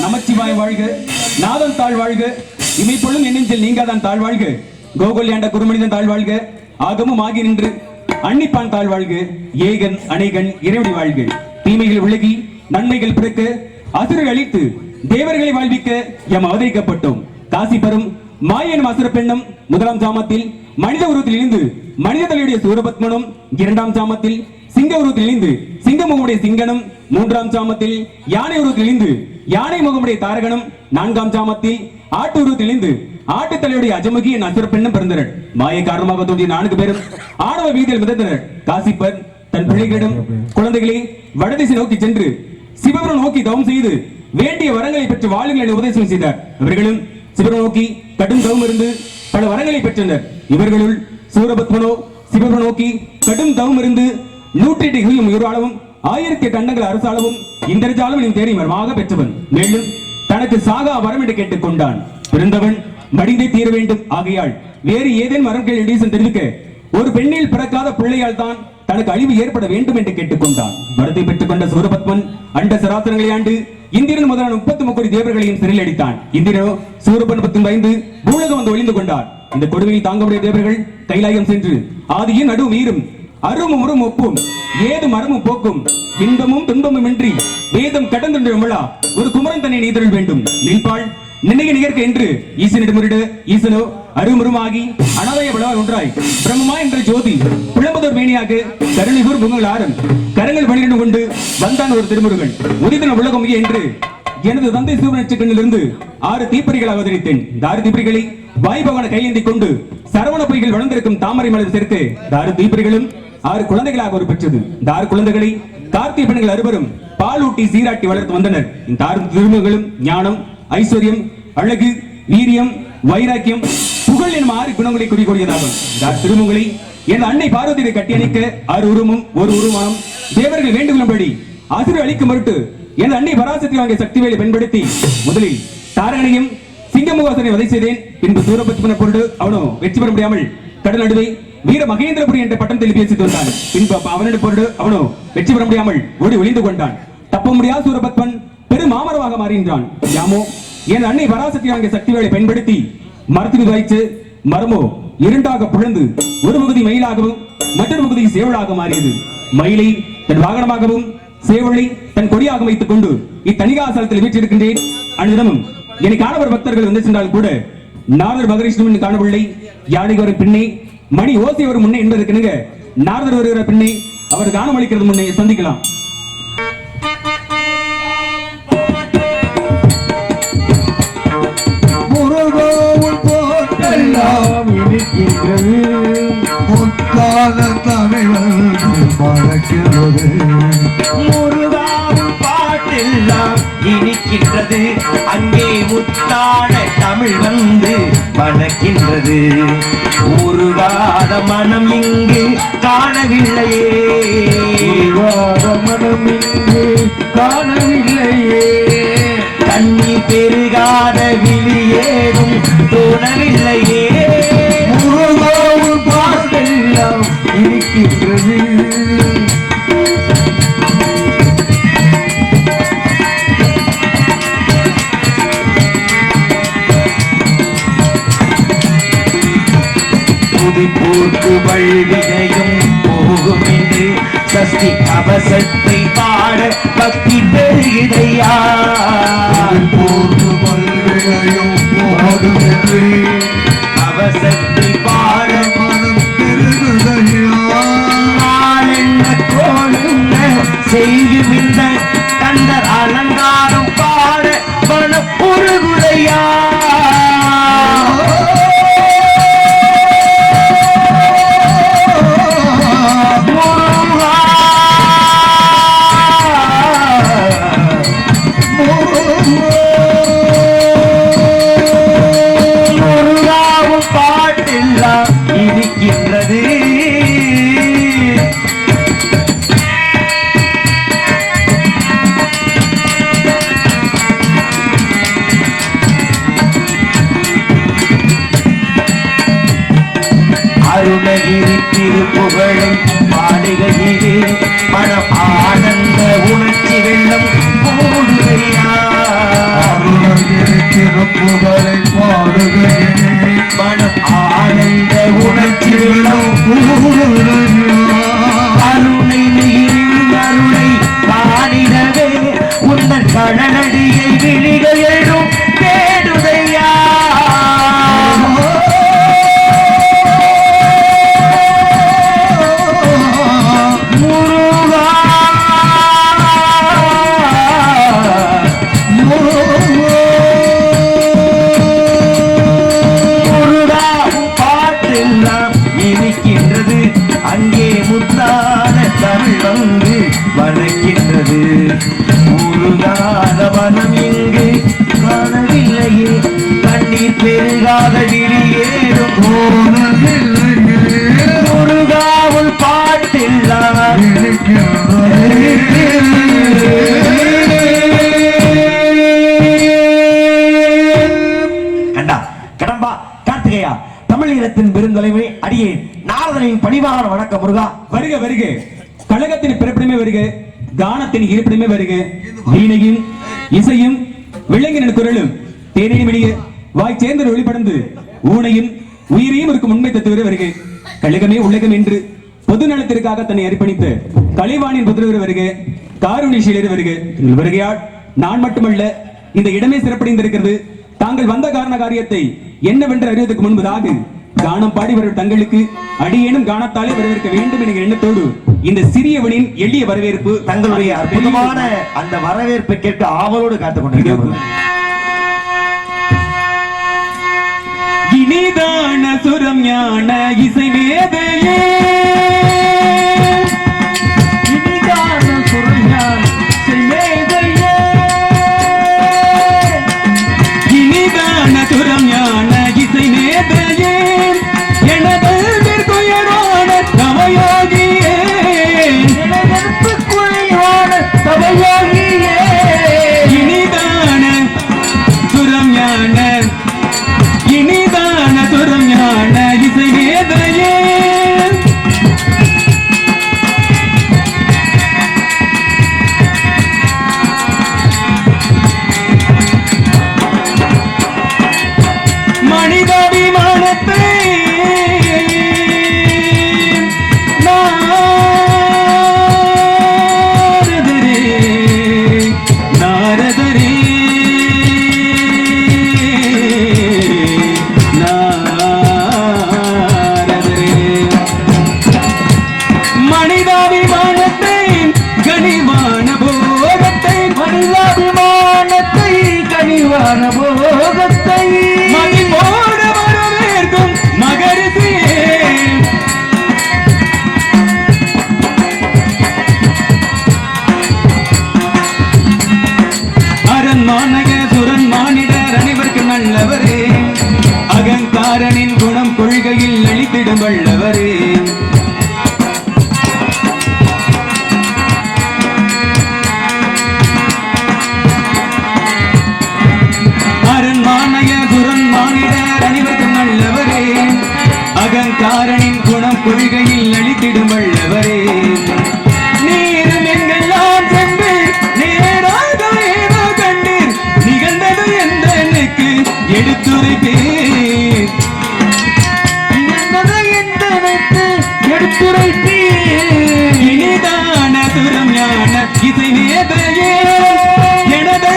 நமச்சிவாய் வாழ்க, நாதன் தாழ் வாழ்க, இமைப்பொழுதும் எண்ணெஞ்சில் நீங்காதான் தாழ் வாழ்க, கோகுல்யாண்ட குருமனிதன் தாழ் வாழ்க, ஆகமும் ஆகி நின்று அன்னிப்பான் தாழ் வாழ்க, ஏகன் அநேகன் இறைவடி வாழ்க. தீமைகள் விலகி நன்மைகள் பிறக்க, அசுரர் அழித்து தேவர்களை வாழ்விக்க எம் அவதரிக்கப்பட்டோம். காசி பெறும் மாயன் அசுர பெண்ணும் முதலாம் ஜாமத்தில் மனித உருவத்தில் இருந்து மனித தலையுடைய சூரபத்மனும், இரண்டாம் ஜாமத்தில் சிங்க உருவத்தில் இருந்து சிங்க முகமுடைய சிங்கனும், மூன்றாம் ஜாமத்தில் யானை உருவத்தில் இருந்து யானை முகமுடைய தாரகனும், நான்காம் ஜாமத்தில் ஆட்டு உருவத்தில் இருந்து ஆட்டு தலையுடைய அஜமுகி என் அசுர பெண்ணும் பிறந்தனர். மாய காரணமாக தோன்றிய 4 பேரும் ஆணவ வீதியில் மிதந்தனர். காசிப்பர் தன் பிள்ளைகளிடம் குழந்தைகளை வடதிசை நோக்கி சென்று சிவபுரம் நோக்கி தவம் செய்து வேண்டிய வரங்களை பெற்று வாழுங்கள் என உபதேசம் செய்தார். இவர்களும் சிவபுரம் நோக்கி கடும் தவம் இருந்து பல வரங்களை பெற்றனர். இவர்களுள் சூரபத்மனோ சிவபுரம் நோக்கி கடும் தவம் இருந்து 108 உயிராளவும் 1008 அண்டங்கள் அரசாளவும் இந்திரஜாலம் தேடி வரமாக பெற்றவன். மேலும் தனக்கு சாகா வரம் என்று கேட்டுக் கொண்டான். பிறந்தவன் மடிந்தே தீர வேண்டும். ஆகையால் வேறு ஏதேனும் வரம் கேள் என்று தெரிவிக்க, ஒரு பெண்ணில் பிறக்காத பிள்ளையால் தான் தனக்கு அழிவு ஏற்பட வேண்டும் என்று கேட்டுக் கொண்டான். வரத்தை பெற்றுக் கொண்ட சூரபத்மன் அண்ட சராசரங்களை ஆண்டு இந்திரன் முதலான 33 கோடி தேவர்களையும் சிறையில் அடித்தான். இந்திரனோ சூரபத்மன் பயந்து பூலகம் வந்து ஒளிந்து கொண்டார். இந்த கொடுமையை தாங்க முடிய தேவர்கள் கைலாயம் சென்று ஆதியின் நடுவும் ஈரும் அருமும் உரும் ஒப்பும் ஏது மரமும் போக்கும் இன்பமும் துன்பமும் இன்றி வேதம் கடந்து விழா ஒரு குமரன் தன்னை நீதல் வேண்டும். நின்பாள் நினைக நிகர்க்க என்று ஈசனிடம் முறிட, ஈசனோ அருமுருமாகி அனாதய விழாவாய் ஒன்றாய் பிரம்மமா என்ற ஜோதி புலம்பதோர் மேனியாக கருணிகூர் முகங்கள் ஆரம் கரங்கள் 12 கொண்டு வந்தான் ஒரு திருமுருகன். உதிதன உலகம் என்று எனது தந்தை சூரியனிலிருந்து 6 தீப்பறிகளை அவதரித்தேன். இந்த 6 தீப்பறிகளை வாய்பவன கையேந்தி கொண்டு சரவண பொய்கள் வளர்ந்திருக்கும் தாமரை மலர் சேர்த்து 6 தீப்பறிகளும் 6 குழந்தைகளாக ஒரு பெற்றது. இந்த 6 குழந்தைகளை கார்த்திகை பெண்கள் அறுவரும் பாலூட்டி சீராட்டி வளர்த்து வந்தனர். இந்த 6 திருமுகங்களும் ஞானம், ஐஸ்வர்யம், அழகு, வீரியம், வைராக்கியம், புகழ் எனும் 6 குணங்களை குறிக்கொள்வதாகும். இந்த திருமுகங்களை என் அன்னை பார்வதியை கட்டியணைக்க 6 உருவமும் ஒரு உருவம் தேவர்கள் வேண்டுகொள்ளும்படி அசுர அளிக்கும் மறுட்டு என் அன்னை பராசக்தி வாங்கிய சக்தி வேலை பயன்படுத்தி முதலில் தாரகனையும் சிங்கமுகாசனை வதை செய்தேன். பின்பு சூரபத்மனை பொருடு அவனோ வெற்றி பெற முடியாமல் கடல் நடுவே வீர மகேந்திரபுரி என்ற பட்டம் தெளி பேசிட்டு வந்தான். பின்பு அவனுடைய பொருடு அவனோ வெற்றி பெற முடியாமல் ஓடி ஒளிந்து கொண்டான். தப்ப முடியாத சூரபத்மன் பெரும் மாமரமாக மாறின்றான். யாமோ என் அன்னை பராசக்தி வாங்கிய சக்தி வேலை பயன்படுத்தி மரத்தில் வைத்து மரமோ இரண்டாக பிளந்து ஒரு பகுதி மயிலாகவும் மற்றொரு பகுதி சேவலாக மாறியது. மயிலை தன் வாகனமாகவும் சேவலை தன் கொடியாக வைத்துக் கொண்டு இத்தனிகாசலத்தில் வீற்றிருக்கின்றேன். அன்னிடமும் என்னை காணவர் பக்தர்கள் வந்து சென்றால் கூட நாரதர் மகரிஷ்ணன் காணவில்லை. யானை வரும் பின்னே மணி ஓசை வரும் முன்னே என்பதற்கு நாரதர் வருகிற பின்னே அவர் காணம் அளிக்கிறது முன்னே சந்திக்கலாம். முருகாவும் பாட்டெல்லாம் இனிக்கின்றது, அங்கே முத்தான தமிழ் வந்து வணக்கின்றது. உருகாத மனம் இங்கு காணவில்லையே, மனம் இங்கு காணவில்லையே, தண்ணீர் பெருகாத விழியேதும் தோணவில்லையே. முருகாவும் பாட்டெல்லாம் இனிக்கின்றது. போர்க்கு வழிவினையும் போகும் என்று சஷ்டி கவசத்தை பாட பக்தி பெருகிடையா. போர்க்கு வழிவினையும் போகும் என்று கவசத்தை பாட மனம் பெருகுதையா. என்ன கோளுங்க செய்யும் இந்த கண்டர் அலங்காரம் பாட மனம் பொருகுதையா. அருணகிரி திருப்புகழும் பாடுகையிலே மனம் ஆனந்த உணர்ச்சி வெள்ளம் போடுகையா. புகழை பாடுகிறேன் மனம் ஆனந்த உணர்ச்சி அருணை நீரின் அருளை காணிடவே உந்தன் கடலடியை விழிகள் எழும் தேடுதையா இருக்கின்றது அங்கே முத்தான தமிழ் வந்து வளர்க்கின்றது உருகாத மனம் இங்கு காணவில்லையே கண்ணீர் பெருகாத விழியேறும் முருகாவுள் பாட்டெல்லாம் கண்டா கடம்பா கார்த்திகையா தமிழகத்தின் பெருந்தலைமை அடியே நாரதனின் பணிவான வணக்கம் முருகா. வருக வருக. கழகத்தின் பிறப்பிடமே வருக, கானத்தின் இருப்பிடமே வருக. வீணையும் இசையும் விலங்கின குரலும் தேனின் வெளியே வாய் சேர்ந்து ஒளிபடந்து ஊனையும் உயிரையும் இருக்கும் உண்மை தத்துவரை வருக. கழகமே உலகம் என்று பொது நலத்திற்காக தன்னை அர்ப்பணித்து கலைவாணின் புத்திரர் வருக. காருணிஷீலர் வருக. வருகையால் நான் மட்டுமல்ல இந்த இடமே சிறப்படைந்திருக்கிறது. தாங்கள் வந்த காரண காரியத்தை என்னவென்று அறிவதற்கு முன்பதாக கானம் பாடி வரும் தங்களுக்கு அடியேனும் கானத்தாலே வரவேற்க வேண்டும் என்கிற எண்ணத்தோடு இந்த சிறியவனின் எளிய வரவேற்பு தங்களுடைய அற்புதமான அந்த வரவேற்பை கேட்க ஆவலோடு காத்துக் கொண்டிருக்கிறோம். இனிதான சுரம் ஞான இசை மேதையே இனிதான சுரம் ஞான இசை மேதையே இனிதான சுரம் ஞான இசை மேதையே எனது குயரான தவயோகியே குயரான தவயோகியே இனிதான சுரம் ஞான இனிதான சுரம் ஞான இசை மேதையே மனிதாபிமானத்தை நாரதரே மனிதாபிமானத்தை கனிவான போகத்தை மனிதாபிமானத்தை கனிவான போகத்தை மதிப்போட வரவேற்கும் மகரிஷியே அரண்மானக சுரன் மானிடர் அனைவருக்கும் நல்லவரே அகங்காரனின் குணம் கொள்கையில் அளித்திடும் வல்லவரே அரண்மானக சுரன் மானிடர் அனைவருக்கும் நல்லவரே அகங்காரனின் குணம் கொள்கையில் அளித்திடும் வல்லவரே நீரும் எங்கெல்லாம் சென்று நேராக ஏதோ கண்டு நிகழ்ந்தது என்ற எனக்கு எடுத்துரைப்பேன் இனிதான சுரம் ஞான இசை மேதையே எனது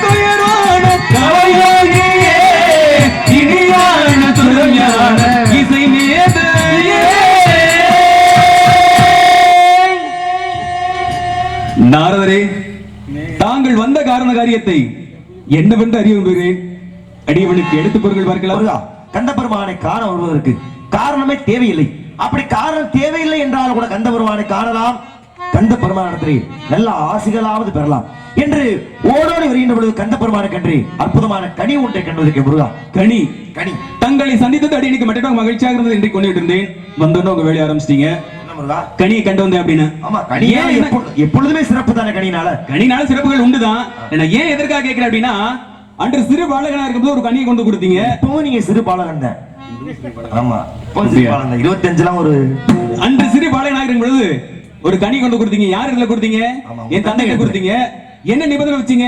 குயரான தவயோகியே இனியான சுரம் ஞான இசை மேதையே நாரதரே தாங்கள் வந்த காரண காரியத்தை என்னவென்று அறிய விரும்புகிறேன். அடியவனுக்கு எடுத்து பொருட்கள் பார்க்கலாம். கந்த பெருமானை காண வருவதற்கு காரணமே தேவையில்லை. அப்படி காரணம் தேவையில்லை என்றால் கூட கந்த பெருமானை காணலாம், கந்த பெருமானத்திலே நல்ல ஆசிகளாவது பெறலாம் என்று ஓடோடி வருகின்ற பொழுது கந்த பெருமானை கண்டு அற்புதமான கனி ஒன்றை கண்டதற்கு முருகா. கனி கனி தங்களை சந்தித்தது அடியனுக்கு மட்டும் மகிழ்ச்சியாக இருந்தது என்று கொண்டுட்டு இருந்தேன். வந்தோன்னு உங்க வேலையை ஆரம்பிச்சிட்டீங்க. கனியை கண்டு வந்தேன் அப்படின்னு. ஆமா, கனி எப்பொழுதுமே சிறப்பு தானே. கனினால சிறப்புகள் உண்டுதான். நான் ஏன் எதற்காக கேட்கிறேன் அப்படின்னா, அன்று சிறு பாலகனா இருக்கும்போது ஒரு கனியை கொண்டு கொடுத்தீங்க. இப்போ நீங்க சிறு பாலகன் தான். ஆமா, 25 ஒரு அன்று சிறு பாலகனா இருக்கும் பொழுது ஒரு கனி கொண்டு கொடுத்தீங்க. யார் இடத்துல கொடுத்தீங்க? என் தந்தைக்கு கொடுத்தீங்க. என்ன நிபந்தனை வச்சீங்க?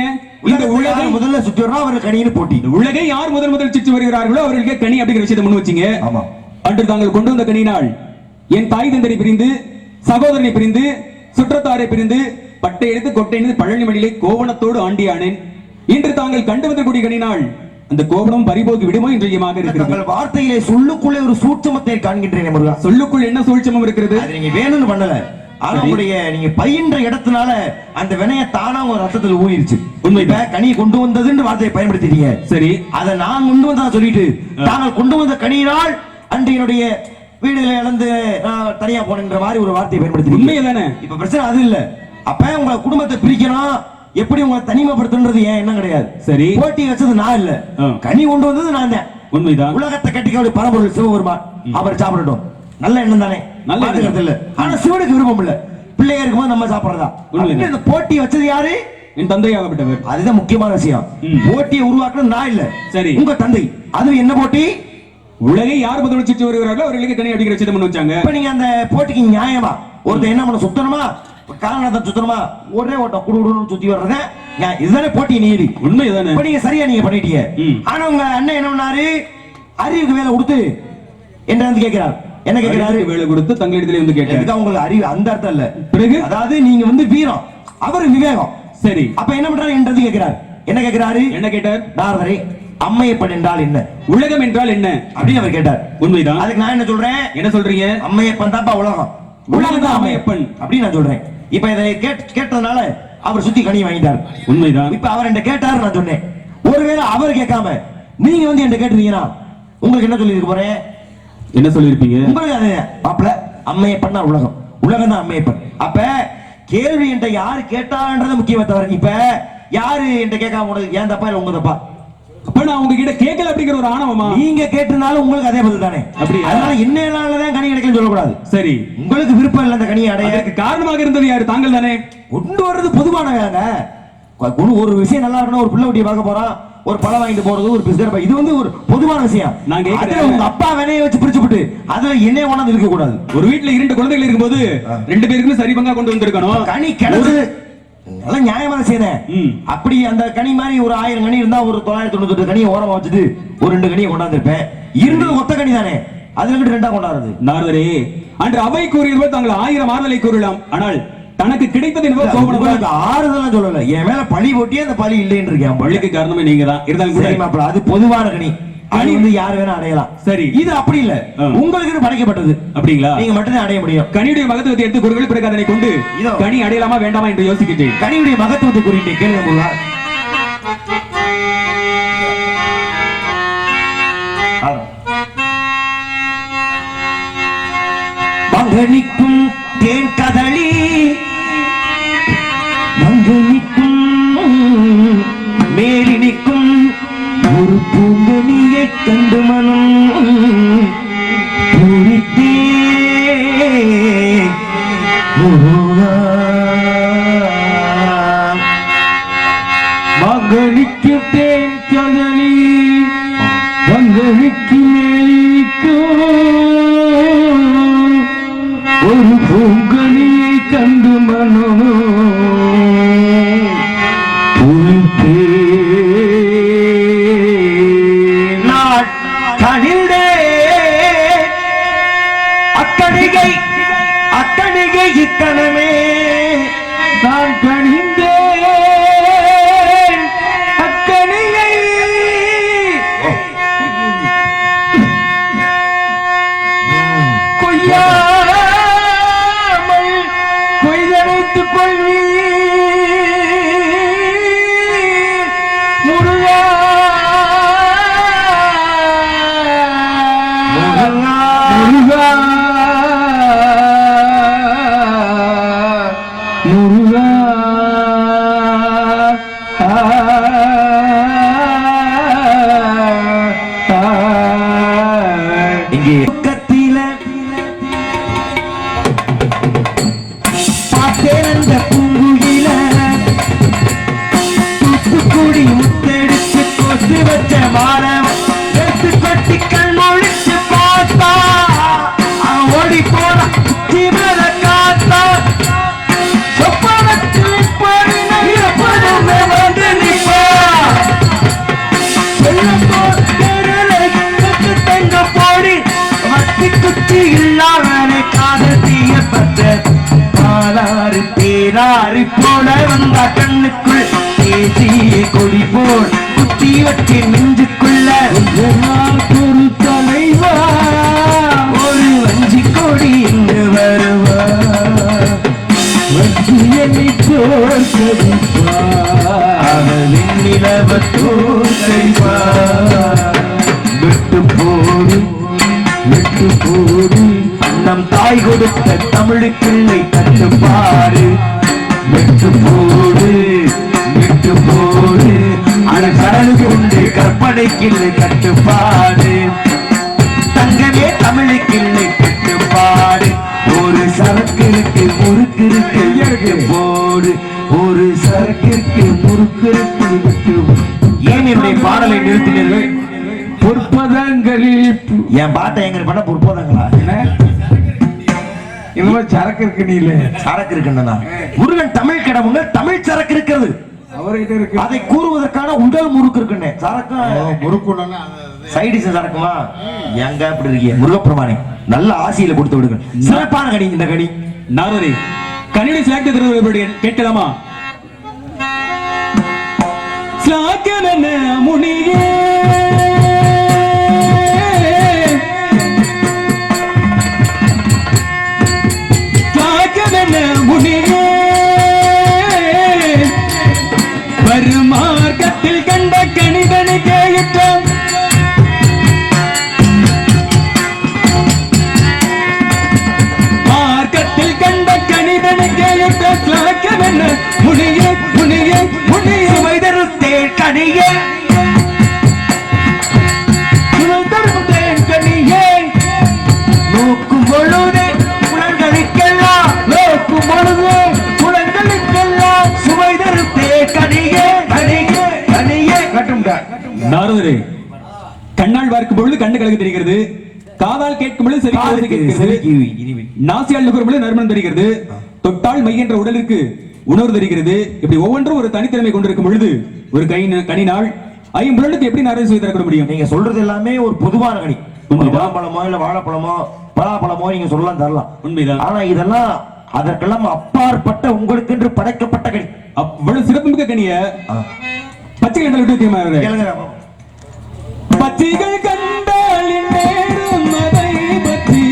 இந்த உலகை முதல்ல சுத்தி வர்றோம் அவர்கள் கனின்னு போட்டி. இந்த உலகை யார் முதல் சுற்றி வருகிறார்களோ அவர்களுக்கு கனி அப்படிங்கிற விஷயத்தை முன் வச்சீங்க. ஆமா. அன்று தாங்கள் கொண்டு வந்த கனியினால் என் தாய் தந்தரை பிரிந்து, சகோதரனை பிரிந்து, சுற்றத்தாரை பிரிந்து, பட்டை எடுத்து கொட்டை எடுத்து பழனி மணியிலே கோவணத்தோடு ஆண்டியானேன். இன்று தாங்கள் கண்டு வந்தக்கூடிய கனியினால் அந்த கோபனம் பறிபோகி விடுமோ என்று இருக்கிறது. வார்த்தையிலே சொல்லுக்குள்ளே ஒரு சூட்சமத்தை காண்கின்றேன் முருகா. சொல்லுக்குள் என்ன சூட்சமம் இருக்கிறது? அது நீங்க வேணும்னு பண்ணல. ஆனா உங்களுடைய நீங்க பயின்ற இடத்தினால அந்த வினைய தானா ஒரு ரத்தத்தில் ஊறிடுச்சு. உண்மையில கனி கொண்டு வந்ததுன்னு வார்த்தையை பயன்படுத்திட்டீங்க. சரி, அதை நான் கொண்டு வந்தா சொல்லிட்டு தாங்கள் கொண்டு வந்த கனியினால் அன்று என்னுடைய வீடுகளை இழந்து தனியா போனன்ற மாதிரி ஒரு வார்த்தையை பயன்படுத்தி. உண்மையே தானே? இப்ப பிரச்சனை அது இல்ல. அப்ப உங்க குடும்பத்தை பிரிக்கணும், எப்படி உங்களை தனிமைப்படுத்துன்றது ஏன் என்ன கிடையாது. சரி, போட்டி வச்சது நான் இல்ல, கனி கொண்டு வந்தது நான் தான். உண்மைதான். உலகத்தை கட்டிக்க பரம்பொருள் சிவபெருமான் அவர் சாப்பிடட்டும், நல்ல எண்ணம் தானே, நல்ல எண்ணம் இல்ல. ஆனா சிவனுக்கு விருப்பம் இல்ல, பிள்ளையா இருக்கும்போது நம்ம சாப்பிடறதா. இந்த போட்டி வச்சது யாரு? என் தந்தையாகப்பட்டவர். அதுதான் முக்கியமான விஷயம். போட்டியை உருவாக்குறது நான் இல்ல, சரி, உங்க தந்தை. அது என்ன போட்டி? உலகை யார் முதல் சுற்றி வருகிறார்களோ அவர்களுக்கு கனி அடிக்கிற விஷயத்தை முன் வச்சாங்க. இப்ப நீங்க அந்த போட்டிக்கு நியாயமா ஒருத்தர் என்ன பண்ண சுத்தணுமா காரணத்தை சுத்தணுமா ஒரே ஓட்டம் குடுகுடுன்னு சுத்தி வர்றத இதுதானே போட்டி நீதி. உண்மைதானே? இப்ப நீங்க சரியா நீங்க பண்ணிட்டீங்க. ஆனா உங்க அண்ணன் என்ன பண்ணாரு? அறிவுக்கு வேலை கொடுத்து என்ன வந்து கேட்கிறார். என்ன கேட்கிறாரு? வேலை கொடுத்து தங்களிடத்திலே வந்து கேட்கிறார். உங்களுக்கு அறிவு அந்த அர்த்தம் இல்ல. பிறகு அதாவது நீங்க வந்து வீரம், அவர் விவேகம். சரி, அப்ப என்ன பண்றாரு என்றது கேட்கிறார். என்ன கேட்கிறாரு? என்ன கேட்டார்? நாரதரே, அம்மையப்பன் என்றால் என்ன, உலகம் என்றால் என்ன அப்படின்னு அவர் கேட்டார். உண்மைதான். அதுக்கு நான் என்ன சொல்றேன்? என்ன சொல்றீங்க? அம்மையப்பன் தான்ப்பா உலகம், உலகம் தான் அம்மையப்பன் அப்படின்னு நான் சொல்றேன். இப்ப இதை கேட்டதுனால அவர் சுத்தி கனி வாங்கிட்டார். உண்மைதான். இப்ப அவர் என்ன கேட்டாரு, நான் சொன்னேன். ஒருவேளை அவர் கேட்காம நீங்க வந்து என்ன கேட்டுறீங்கன்னா உங்களுக்கு என்ன சொல்லி இருக்க போறேன்? என்ன சொல்லிருப்பீங்க? உங்களுக்கு அது மாப்பிள அம்மையப்பன் தான் உலகம், உலகம் தான் அம்மையப்பன். அப்ப கேள்வி என்கிட்ட யாரு கேட்டான்றத முக்கியமா தவிர இப்ப யாரு என்கிட்ட கேட்காம உனக்கு ஏன் தப்பா இல்ல உங்க தப்பா? அப்ப நான் உங்ககிட்ட கேட்கல அப்படிங்கிற ஒரு ஆணவமா? நீங்க கேட்டிருந்தாலும் உங்களுக்கு அதே பதில் தானே. அப்படி அதனால என்னதான் கனி கிடைக்கலன்னு சொல்லக்கூடாது. சரி, உங்களுக்கு விருப்பம் இல்ல அந்த கனியை அடைய காரணமாக இருந்தது யாரு? தாங்கள் தானே. கொண்டு வர்றது பொதுவான வேலை. ஒரு விஷயம் நல்லா இருக்கணும், ஒரு பிள்ளை குட்டியை பார்க்க போறான், ஒரு பழம் வாங்கிட்டு போறது, ஒரு பிஸ்கட், இது வந்து ஒரு பொதுவான விஷயம். நான் கேட்கிறேன், உங்க அப்பா வினையை வச்சு பிரிச்சு விட்டு அதுல என்ன ஒண்ணு இருக்க கூடாது. ஒரு வீட்டுல 2 குழந்தைகள் இருக்கும்போது 2 பேருக்குமே சரி பங்கா கொண்டு வந்திருக்கணும். கனி கிடைச்சு நல்ல நியாயமான செய்யணும். அப்படி அந்த கனி மாதிரி ஒரு 1000 கனி இருந்தா ஒரு 998 கனியை ஓரமா வச்சுட்டு ஒரு 2 கனியை கொண்டாந்துருப்பேன். இருந்தது ஒத்த கனி தானே, அதுல 2 கொண்டாடுறது. நாரதரே, அன்று அவை கூறியது போல் தாங்கள் 1000 ஆறுதலை கூறலாம். ஆனால் தனக்கு கிடைத்தது என்பது கோபம். ஆறுதல் சொல்லல, என் மேல பழி போட்டியே அந்த பழி இல்லைன்னு இருக்கேன். பழிக்கு காரணமே நீங்க தான். இருந்தாலும் கூட அது பொதுவான கனி, கனி வந்து யாரு வேணா அடையலாம். சரி, இது அப்படி இல்ல, உங்களுக்கு படைக்கப்பட்டது. அப்படிங்களா? நீங்க மட்டும்தான் அடைய முடியும். கனியுடைய மகத்துவத்தை எடுத்து கொடுங்கள், பிறகு அதனை கொண்டு கனி அடையலாமா வேண்டாமா என்று யோசிக்கிட்டேன். கனியுடைய மகத்துவத்தை குறித்து கேளுங்க. மங்கனிக்கும் தேன் கதளி, மங்கனிக்கும் மேலினிக்கும் ஒரு பூங்கனியை கண்டு மனம் பூரித்தே மங்கனிக்கு தேன் கதளி, மங்கனிக்கு மேலினிக்கும் ஒரு பூங்கனியை கண்டு மனம் பூரித்தே கனிடே அக்கணிகை அக்கணிகை இக்கணமே நான் கணிந்தேன் அக்கணிகை கொய்யாமல் கொய்தடைத்துக் கொள்வி முருகா முருகா முருகா இங்கே பக்கத்தில பார்த்தேன் அந்த பூங்குயில தூத்துக்குடி முத்தெடுத்து கொசு வச்ச வாரம் எடுத்து கொட்டி கண் முழிச்சு பார்த்தா ஓடி போன ஜீவன காத்தா சொப்பனத்தில் இவற்றை நெஞ்சுக்குள்ள ஒரு தலைவா ஒரு வஞ்சி கொடி இங்கு வருவா என்னை தோற்கடிப்பா அவள் நிலவ தோற்கடிப்பா விட்டு போடு விட்டு போடு நம் தாய் கொடுத்த தமிழுக்கிள்ளை கட்டுப்பாடு விட்டு போடு விட்டு போடு அது கடலுக்கு உண்டு கற்பனைக்கில்லை கட்டுப்பாடு தங்கமே தமிழுக்கில்லை கட்டுப்பாடு ஒரு சரக்கு இருக்கு முறுக்கு இருக்கு இயற்கை போடு ஒரு சரக்கிற்கு முறுக்கு இருக்கு விட்டு ஏன் என்னுடைய பாடலை நிறுத்தினீர்கள் பொற்பதங்களில் என் பாட்டை எங்க பண்ண பொற்பதங்களா இன்னும் சரக்கு இருக்கு நீல சரக்கு இருக்குன்னா முருகன் தமிழ் கடவுங்க தமிழ் சரக்கு இருக்கிறது அவர்கிட்ட இருக்கு. அதை கூறுவதற்கான உடல் முறுக்கு இருக்குன்னு சரக்கு முறுக்குனா சைடிஸ் சரக்குமா எங்க அப்படி இருக்கீங்க முருகப்பெருமானே நல்ல ஆசையில கொடுத்து விடுங்க சிறப்பான கனி இந்த கனி நாரதரே கனியுடைய சிலாக்கிய திருவிழா கேட்கலாமா? சிலாக்கியன முனியே சிலாக்கியன முனியே வருமார்க்கத்தில் கண்ட கணிதனை கேட்டான் மார்க்கத்தில் கண்ட கணிதனை கேட்டான் முனிய முனிய முனிய வைதருத்தே கனிய சுதந்திரத்தேன் கனியே நோக்கும் பொழுதே புலன்களுக்கெல்லாம் நோக்கும் பொழுது குலங்களுக்கெல்லாம் சுவைதருத்தே கனிய கனிய கனிய கட்டும்டா. நாரதரே கண்ணால் பார்க்கும் பொழுது கண்ணு கலக்கு தெரிகிறது, காதால் கேட்கும் பொழுது செவி கேட்கிறது, நாசியால் நுகரும் பொழுது நறுமணம் தெரிகிறது, தொட்டால் மை என்ற உடலுக்கு உணர்வு தெரிகிறது. இப்படி ஒவ்வொன்றும் ஒரு தனித்திறமை கொண்டிருக்கும் பொழுது ஒரு கனிநாள் ஐம்புலனுக்கு எப்படி நாரத செய்து தர முடியும்? நீங்க சொல்றது எல்லாமே ஒரு பொதுவான கனி. உண்மைதான். பழப்பழமோ இல்ல வாழைப்பழமோ பலாப்பழமோ நீங்க சொல்லலாம் தரலாம். உண்மைதான். ஆனா இதெல்லாம் அதற்கெல்லாம் அப்பாற்பட்ட உங்களுக்கு என்று படைக்கப்பட்ட கனி. அவ்வளவு சிறப்புமிக்க கனிய பச்சை கண்டால் விட்டு தெரியுமா? கேளுங்க. பச்சைகள் கண்டால் நேரும் அதை பற்றி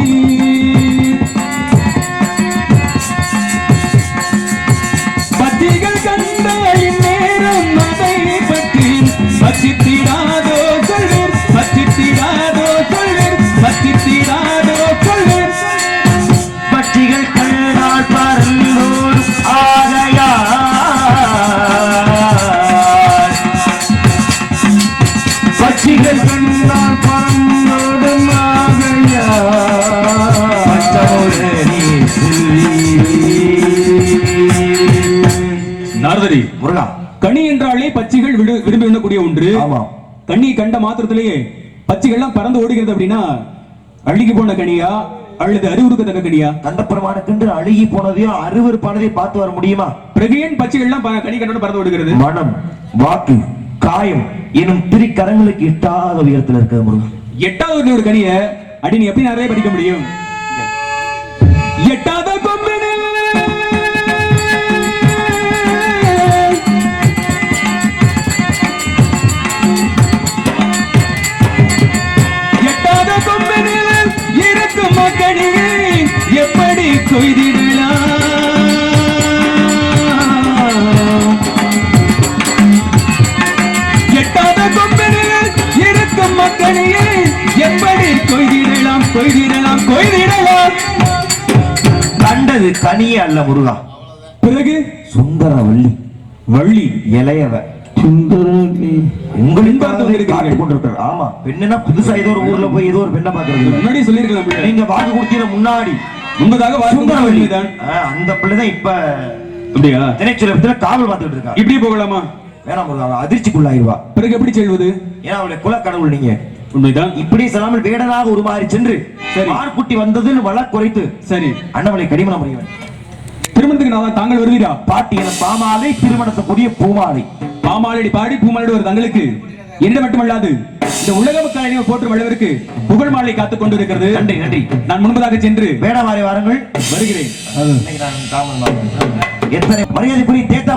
பச்சைகள் கண்டால் நேரும் அதை பற்றி பச்சித்திடாதோ சொல்வீர் பச்சித்திடாதோ சொல்வீர் பச்சித்திடாதோ சொல்வீர் பட்சிகள் கண்டால் பரந்தோர் ஆகையா பட்சிகள் கண்டால் பரந்தோடும் ஆகையா பச்சோரே நாரதரி முருகா கனி என்றாலே பச்சைகள் விரும்பி உண்ணக்கூடிய ஒன்று. ஆமா. கனி கண்ட மாத்திரத்திலேயே பச்சைகள்லாம் பறந்து ஓடுகிறது அப்படின்னா அழுகி போன கனியா அல்லது அறிவுறுக்கத்தக்க கனியா? கந்தப்பெருமானுக்கென்று அழுகி போனதையும் அருவருப்பானதையும் பார்த்து வர முடியுமா? பிறகு ஏன் பச்சைகள்லாம் கனி கண்டோட பறந்து ஓடுகிறது? மனம் வாக்கு காயம் எனும் திரிக்கரங்களுக்கு எட்டாத உயரத்தில் இருக்கிற முருகன். எட்டாவது ஒரு கனிய அடி நீ எப்படி நிறைய படிக்க முடியும்? எட்டாத கொம்பினில் எட்டாத கொம்பினில் இருக்கும் மக்களிலே எப்படி கொய்திடலாம்? எட்டாத கொம்பினில் இருக்கும் மக்களிலே எப்படி கொய்திடலாம் கொய்திடலாம் கொய்திடலாம்? கண்டது கனியே அல்ல முருகா, பிறகு சுந்தர வள்ளி வள்ளி இளையவ பார்த்து வந்திருக்கிறீர்கள். கொண்டிருக்கிறார். ஆமா, பெண்ணுனா புதுசா ஏதோ ஒரு ஊர்ல போய் ஏதோ ஒரு பெண்ணை பாக்குறது. முன்னாடி சொல்லியிருக்கலாம். நீங்க வாக்கு கொடுத்தீங்க முன்னாடி முன்பதாக சுந்தரவள்ளி தான். அந்த பிள்ளைதான் இப்ப அப்படியா? திணைச்சுலத்துல காவல் பார்த்துட்டு இருக்கா. இப்படி போகலாமா? வேணாம் முருகா, அவ அதிர்ச்சிக்குள்ளாயிருவா. பிறகு எப்படி செல்வது? ஏன்னா அவளுடைய குலக்கடவுள் நீங்க. உண்மைதான். இப்படி செல்லாமல் வேடனாக உருமாறி சென்று சரி. ஆர்குட்டி வந்தது வழக்கு குறைத்து சரி அண்ணவளை கடிமணம் முடியும். திருமணத்துக்கு நான் தாங்கள் வருவீரா? பாட்டி என பாமாலை திருமணத்துக்குரிய பூமாலை பாமாலடி பாடி பூமாலடி ஒரு தங்களுக்கு என்ன மட்டுமல்லாது இந்த உலக மக்கள் போற்றும் அளவிற்கு புகழ் மாலை காத்துக் கொண்டிருக்கிறது. நன்றி நன்றி. நான் முன்பதாக சென்று வேடமாறி வாருங்கள். வருகிறேன். இன்னைக்கு நான் தாமதமாக எத்தனை மரியாதைக்குரிய தேத்தா